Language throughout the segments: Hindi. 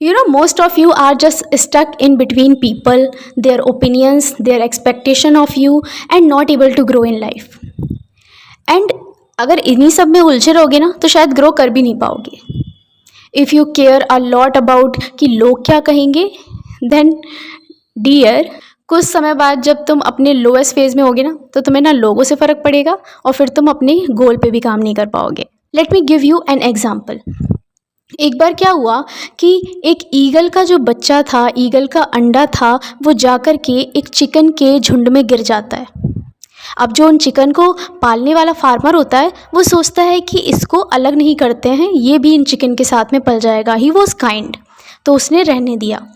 Most of you are just stuck in between people, their opinions, their expectation of you, and not able to grow in life. And अगर इन्हीं सब में उलझे रहोगे ना तो शायद ग्रो कर भी नहीं पाओगे. If you care a lot about कि लोग क्या कहेंगे, देन डियर, कुछ समय बाद जब तुम अपने लोएस्ट फेज में होगे ना तो तुम्हें ना लोगों से फ़र्क पड़ेगा और फिर तुम अपने गोल पे भी काम नहीं कर पाओगे. Let me give you an example. एक बार क्या हुआ कि एक ईगल का जो बच्चा था, ईगल का अंडा था, वो जाकर के एक चिकन के झुंड में गिर जाता है. अब जो उन चिकन को पालने वाला फार्मर होता है वो सोचता है कि इसको अलग नहीं करते हैं, ये भी इन चिकन के साथ में पल जाएगा. ही वॉज काइंड, तो उसने रहने दिया.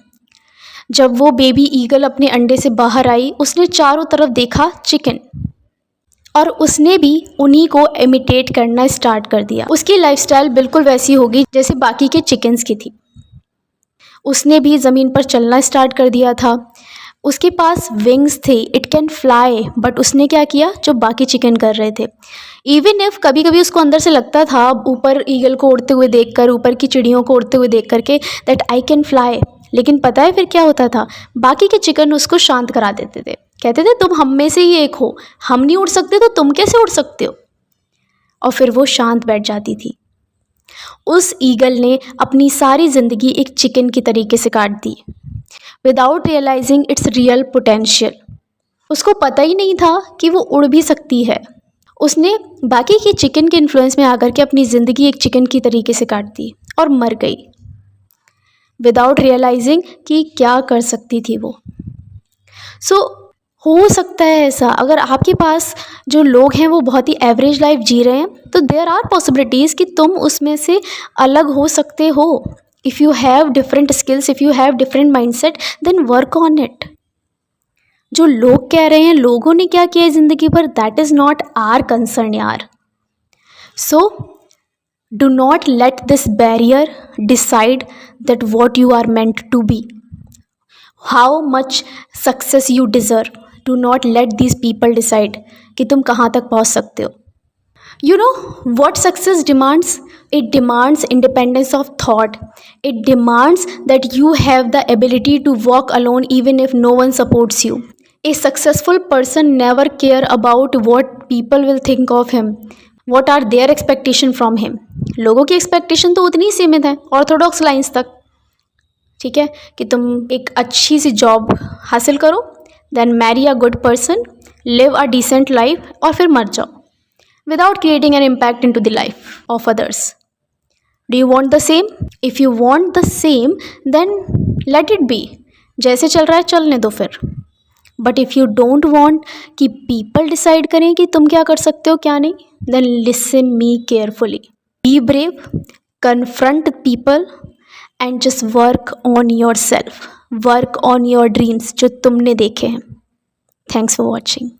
जब वो बेबी ईगल अपने अंडे से बाहर आई, उसने चारों तरफ देखा चिकन, और उसने भी उन्हीं को इमिटेट करना स्टार्ट कर दिया. उसकी लाइफस्टाइल बिल्कुल वैसी होगी जैसे बाकी के चिकन्स की थी. उसने भी ज़मीन पर चलना स्टार्ट कर दिया था. उसके पास विंग्स थे, इट कैन फ्लाई. बट उसने क्या किया जो बाकी चिकन कर रहे थे. इवन इफ कभी कभी उसको अंदर से लगता था ऊपर ईगल को उड़ते हुए देखकर, ऊपर की चिड़ियों को उड़ते हुए देख करके, दैट आई कैन फ्लाई. लेकिन पता है फिर क्या होता था, बाकी के चिकन उसको शांत करा देते थे. कहते थे तुम हम में से ही एक हो, हम नहीं उड़ सकते तो तुम कैसे उड़ सकते हो. और फिर वो शांत बैठ जाती थी. उस ईगल ने अपनी सारी ज़िंदगी एक चिकन की तरीके से काट दी, without realising its real potential. उसको पता ही नहीं था कि वो उड़ भी सकती है. उसने बाकी के चिकन के इन्फ्लुएंस में आकर के अपनी ज़िंदगी एक चिकन की तरीके से काट दी और मर गई, विदाउट रियलाइजिंग कि क्या कर सकती थी वो. सो हो सकता है ऐसा, अगर आपके पास जो लोग हैं वो बहुत ही एवरेज लाइफ जी रहे हैं तो देयर आर पॉसिबिलिटीज़ कि तुम उसमें से अलग हो सकते हो. If you have different skills, if you have different mindset, then work on it. जो लोग कह रहे हैं, लोगों ने क्या किया है ज़िंदगी भर, that is not our concern यार. So do not let this barrier decide that what you are meant to be, how much success you deserve. Do not let these people decide कि तुम कहाँ तक पहुँच सकते हो. You know what success demands? It demands independence of thought. It demands that you have the ability to walk alone even if no one supports you. A successful person never care about what people will think of him. What are their expectation from him? लोगों की expectation तो उतनी ही सीमित है, ऑर्थोडॉक्स लाइंस तक. ठीक है कि तुम एक अच्छी सी जॉब हासिल करो, then marry a good person, live a decent life, और फिर मर जाओ without creating an impact into the life of others. Do you want the same? If you want the same, then let it be. जैसे चल रहा है चलने दो फिर. But if you don't want कि people decide करें कि तुम क्या कर सकते हो क्या नहीं, then listen me carefully. Be brave, confront people and just work on yourself. Work on your dreams जो तुमने देखे हैं. Thanks for watching.